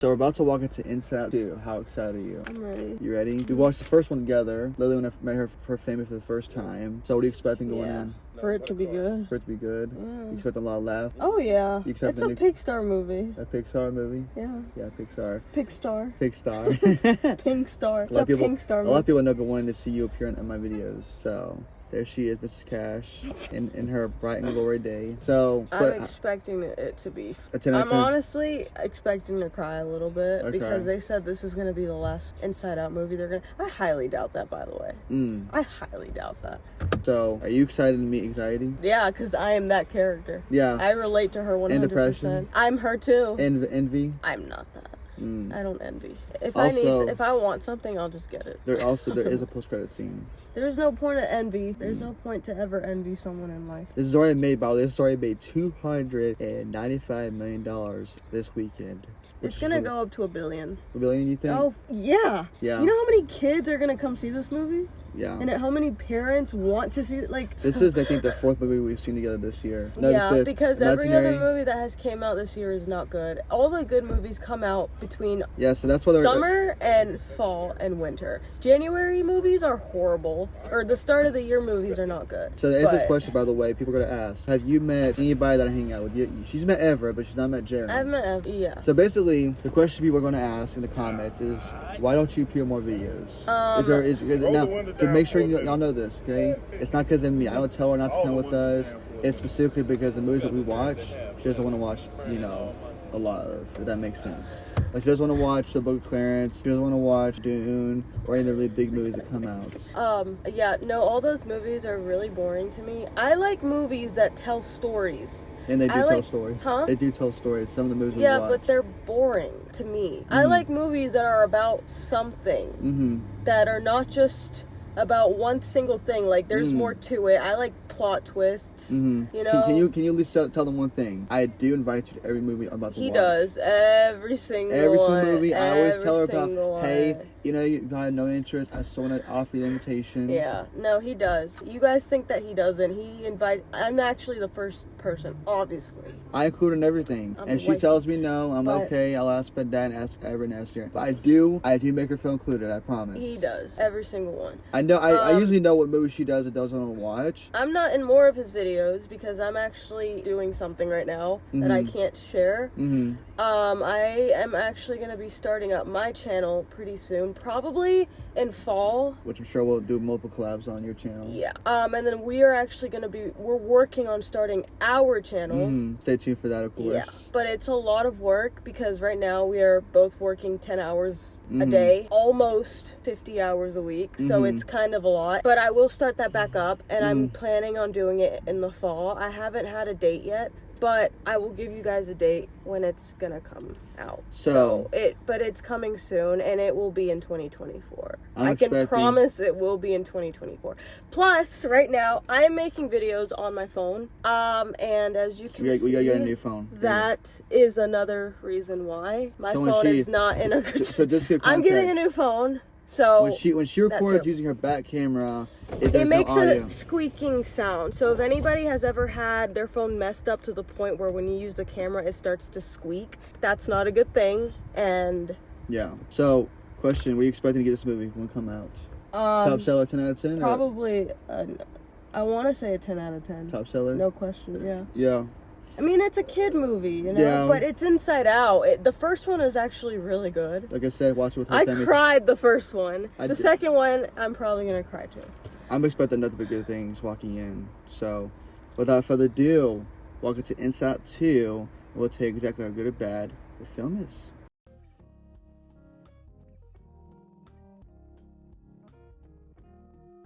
So we're about to walk into Inside Out 2. How excited are you? I'm ready. You ready? We watched the first one together. Lily when I met her family for the first time. So what are you expecting going in? For it to be good. For it to be good? Yeah. You expecting a lot of laugh? Oh, yeah. You It's a Pixar movie. A Pixar movie? Yeah. Yeah, Pixar. Pixar. Pixar. Pink Star. It's a lot of people, Pink Star movie. A lot of people have been wanting to see you appear in my videos. So there she is, Mrs. Cash, in her bright and glory day. So I'm expecting it to be. I'm honestly expecting to cry a little bit because they said this is going to be the last Inside Out movie they're going to. I highly doubt that, by the way. I highly doubt that. So, are you excited to meet Anxiety? Yeah, because I am that character. Yeah. I relate to her 100%. And depression? I'm her too. And envy? I'm not that. I don't envy. If I want something, I'll just get it. There is a post-credit scene. There's no point to envy. There's no point to ever envy someone in life. This is already made, by the way. This is already made $295 million this weekend. It's gonna go up to $1 billion. $1 billion, you think? Oh, yeah. Yeah. You know how many kids are gonna come see this movie? Yeah. And how many parents want to see it? Like, this is, I think, the fourth movie we've seen together this year. No, yeah, because every other movie that has came out this year is not good. All the good movies come out between so that's why summer and fall and winter. January movies are horrible, or the start of the year movies are not good. So to answer this question, by the way, people are gonna ask: have you met anybody that I hang out with? She's met Everett, but she's not met Jeremy. I've met Everett, yeah. So basically, the question people are gonna ask in the comments is, why don't you appear more videos? Now to make sure y'all know this, okay? It's not because of me. I don't tell her not to come with us. It's specifically because the movies that we watch, she doesn't want to watch, a lot of, if that makes sense. Like, she doesn't want to watch The Book of Clarence. She doesn't want to watch Dune or any of the really big movies that come out. Yeah, no, all those movies are really boring to me. I like movies that tell stories. And they do tell stories. Huh? They do tell stories. Some of the movies we watch. Yeah, but they're boring to me. I like movies that are about something. That are not just about one single thing. Like, there's more to it. I like plot twists. You know. Can you at least tell them one thing? I do invite you to every movie I'm about to watch. He does every single movie. I always tell her about, hey, you got no interest. I still want to offer you the invitation. Yeah, no, he does. You guys think that he doesn't. He invites. I'm actually the first person, obviously. I include in everything, and she tells me no. I'm like, okay. I'll ask my dad and ask Everett and ask Jeremy. But I do make her feel included. I promise. He does every single one. I know. I usually know what movies she does and doesn't want to watch. I'm not in more of his videos because I'm actually doing something right now that I can't share. I am actually going to be starting up my channel pretty soon, probably in fall. Which I'm sure we'll do multiple collabs on your channel. Yeah. And then we are actually going to we're working on starting our channel. Stay tuned for that, of course. Yeah. But it's a lot of work because right now we are both working 10 hours a day, almost 50 hours a week. So it's kind of a lot. But I will start that back up, and I'm planning on doing it in the fall. I haven't had a date yet, but I will give you guys a date when it's gonna come out. But it's coming soon, and it will be in 2024. I can promise it will be in 2024. Plus, right now, I am making videos on my phone. And as you can see, we gotta get a new phone. That is another reason why my phone is not in a good. So just give context. I'm getting a new phone. So when she records using her back camera, it makes a squeaking sound. So if anybody has ever had their phone messed up to the point where when you use the camera it starts to squeak, that's not a good thing. And yeah. So question: what are you expecting to get this movie when it come out? Top seller, 10 out of 10. Probably. I want to say a 10 out of 10. Top seller. No question. Yeah. Yeah. I mean, it's a kid movie, but it's Inside Out. The first one is actually really good. Like I said, watch it with I cried the first one. The second one, I'm probably going to cry too. I'm expecting nothing but good things walking in. So, without further ado, welcome to Inside Out 2. We'll tell you exactly how good or bad the film is.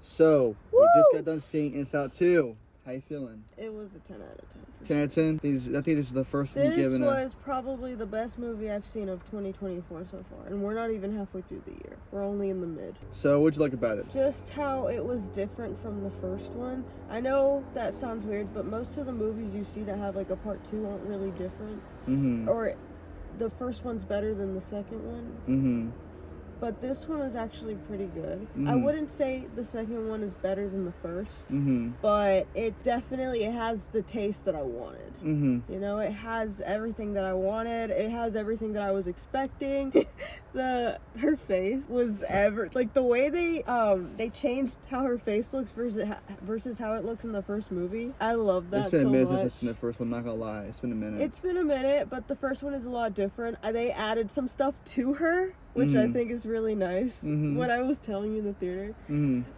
So, we just got done seeing Inside Out 2. How you feeling? It was a 10 out of 10. 10 out of 10? I think this is the first one you've given This was probably the best movie I've seen of 2024 so far. And we're not even halfway through the year. We're only in the mid. So, what'd you like about it? Just how it was different from the first one. I know that sounds weird, but most of the movies you see that have like a part 2 aren't really different. Or the first one's better than the second one. but this one is actually pretty good. Mm-hmm. I wouldn't say the second one is better than the first, Mm-hmm. but it has the taste that I wanted. Mm-hmm. You know, it has everything that I wanted. It has everything that I was expecting. Her face was like the way they changed how her face looks versus how it looks in the first movie. I love that. It's been so a minute much. since the first one. Not gonna lie, it's been a minute. It's been a minute, but the first one is a lot different. They added some stuff to her, which I think is really nice. What I was telling you in the theater.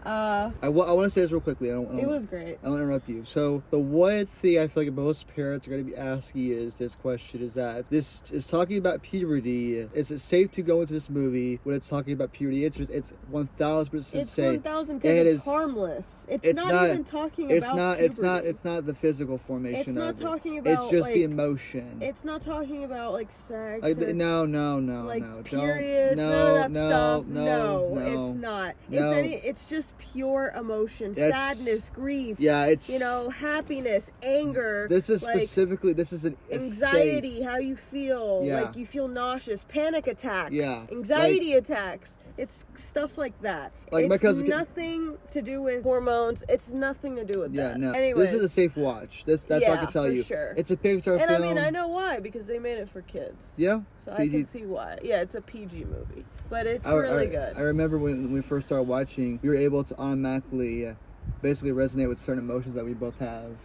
I want to say this real quickly. It was great. I don't interrupt you. So the one thing I feel like most parents are going to be asking is this question: is that this is talking about puberty? Is it safe to go into this movie when it's talking about puberty? It's 1,000% safe. It's 1,000 because it's harmless. It's not even talking about puberty. It's not the physical formation. It's not of talking it. about. It's just like, the emotion. It's not talking about like sex. No. Like no. periods, No, none of that no, stuff. no, It's not. No. If any, it's just pure emotion, sadness, grief. Yeah, it's happiness, anger. This is like, specifically. This is an anxiety. How you feel? Yeah. Like you feel nauseous, panic attacks. Yeah. Anxiety attacks. It's stuff like that. Like my cousin. Nothing to do with hormones. It's nothing to do with that. No. Anyways, this is a safe watch. That's all I can tell you. Sure. It's a Pixar and film. I mean, I know why, because they made it for kids. Yeah. So PG. I can see why. Yeah, it's a PG movie, but it's really good. I remember when we first started watching, we were able to automatically, basically resonate with certain emotions that we both have.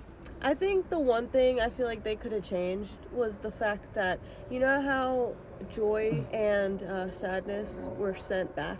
I think the one thing I feel like they could have changed was the fact that, you know how joy and sadness were sent back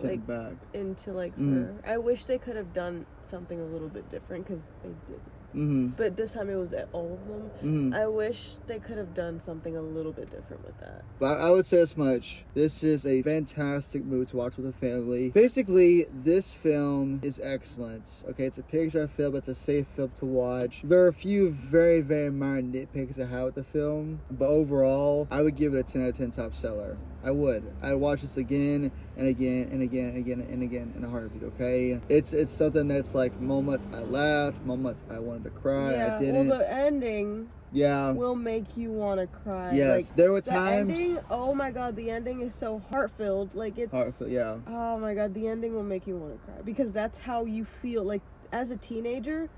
into like her. I wish they could have done something a little bit different because they didn't. But this time it was at all of them. I wish they could have done something a little bit different with that. But I would say this much: this is a fantastic movie to watch with the family. Basically, this film is excellent. Okay, it's a Pixar film. It's a safe film to watch. There are a few very, very minor nitpicks I have with the film, but overall, I would give it a 10 out of 10 top seller. I would. I'd watch this again and again and again and again and again in a heartbeat, okay? It's something that's like moments I laughed, moments I wanted to cry, I didn't. Well, the ending will make you want to cry. Yes, like, there were times... The ending, oh my god, the ending is so heart-filled. Like, it's... Heart-filled, yeah. Oh my god, the ending will make you want to cry. Because that's how you feel, like, as a teenager,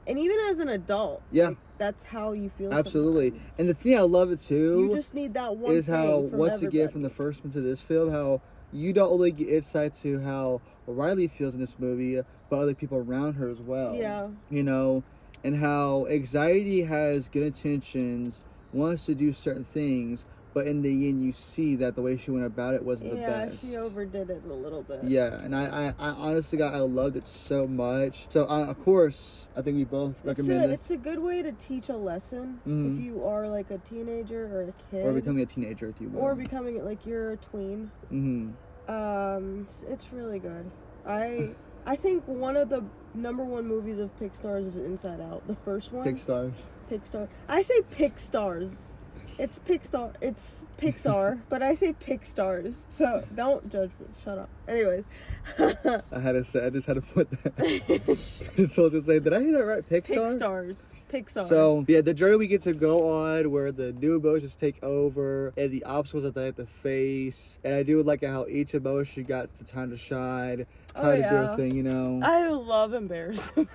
and even as an adult. Yeah. Like, that's how you feel. Absolutely. Sometimes. And the thing I love it too, you just need that one is thing how from once everybody. you get from the first one to this film, how you don't only get insight to how Riley feels in this movie, but other people around her as well. Yeah. You know, and how anxiety has good intentions, wants to do certain things, but in the end you see that the way she went about it wasn't the best. Yeah, she overdid it a little bit. Yeah, and I honestly, I loved it so much. So, of course, I think we both recommend it. It's a good way to teach a lesson if you are like a teenager or a kid. Or becoming a teenager, if you will. Or becoming, like, you're a tween. It's really good. I think one of the #1 movies of Pixar is Inside Out. The first one. Pixar. I say Pixstars. It's Pixar, but I say Pixstars, so don't judge me. Shut up. Anyways. I just had to put that. So I was gonna say, did I hear that right? Pixar. So, yeah, the journey we get to go on where the new emotions take over and the obstacles that they have to face. And I do like how each emotion got the time to shine, time to do a thing, you know. I love embarrassment.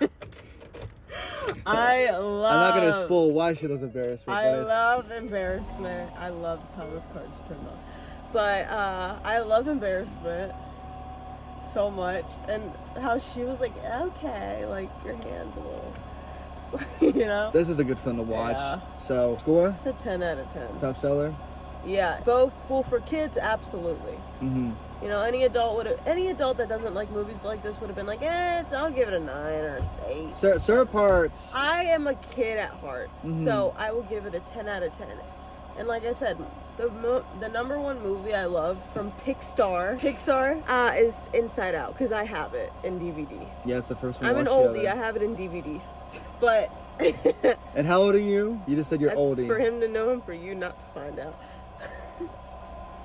I'm not gonna spoil why she does embarrassment. I love embarrassment. I love how this card's turned on. But I love embarrassment so much, and how she was like, okay, like your hand's a little, you know. This is a good film to watch. Yeah. So score? It's a 10 out of 10. Top seller? Yeah, both. Well, for kids, absolutely. You know, any adult that doesn't like movies like this would have been like, I'll give it a 9 or an 8. Certain parts. I am a kid at heart, so I will give it a 10 out of 10. And like I said, the #1 movie I love from Pixar is Inside Out, because I have it in DVD. Yeah, it's the first one. I'm an oldie. I have it in DVD. But... And how old are you? You just said you're oldie. That's for him to know and for you not to find out.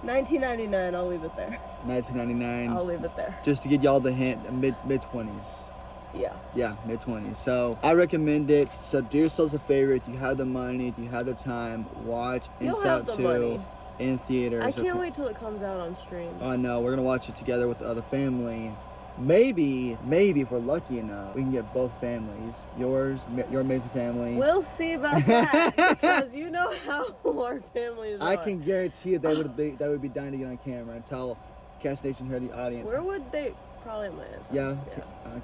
1999, I'll leave it there. 1999. I'll leave it there. Just to give y'all the hint, mid-20s. Yeah. Yeah, mid-20s. So, I recommend it. So, do yourselves a favor. If you have the money, if you have the time, watch Inside Out 2. Money. in theaters. I can't wait till it comes out on stream. Oh no, we're gonna watch it together with the other family. Maybe if we're lucky enough, we can get both families. Your amazing family. We'll see about that because you know how our families are. I can guarantee you they would be dying to get on camera and tell Cash Nation here, the audience. Where would they? Probably at my aunt's house.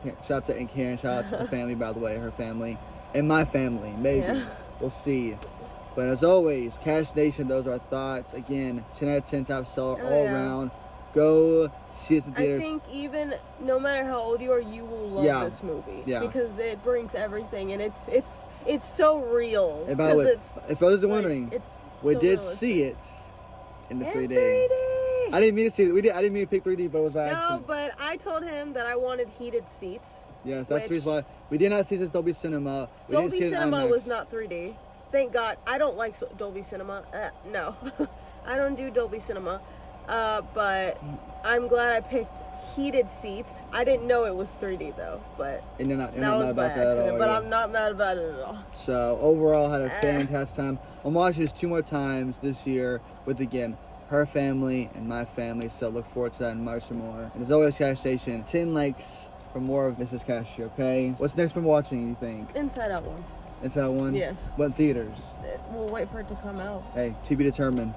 Yeah. Shout out to Aunt Karen. Shout out to the family, by the way, her family, and my family. Maybe we'll see. But as always, Cash Nation, those are our thoughts. Again, 10 out of 10 top seller all around. Go see it in theaters. I think even no matter how old you are, you will love this movie. Yeah. Because it brings everything, and it's so real. And by the way, if I was wondering, we did see it in the 3D. I didn't mean to see it. I didn't mean to pick 3D, but it was by accident. No, but I told him that I wanted heated seats. Yes, that's the reason why we did not see this Dolby Cinema. Dolby Cinema was not 3D. Thank God. I don't like Dolby Cinema. No, I don't do Dolby Cinema. But I'm glad I picked heated seats. I didn't know it was 3D though, but and you're not mad about that at all. But I'm not mad about it at all. So overall, had a fantastic time. I'm watching this 2 more times this year with, again, her family and my family. So look forward to that and much more. And as always, Cash Station, 10 likes for more of Mrs. Cashy. Okay. What's next from watching? You think? Inside Out 1. Inside Out 1. Yes. What theaters? We'll wait for it to come out. Hey, to be determined.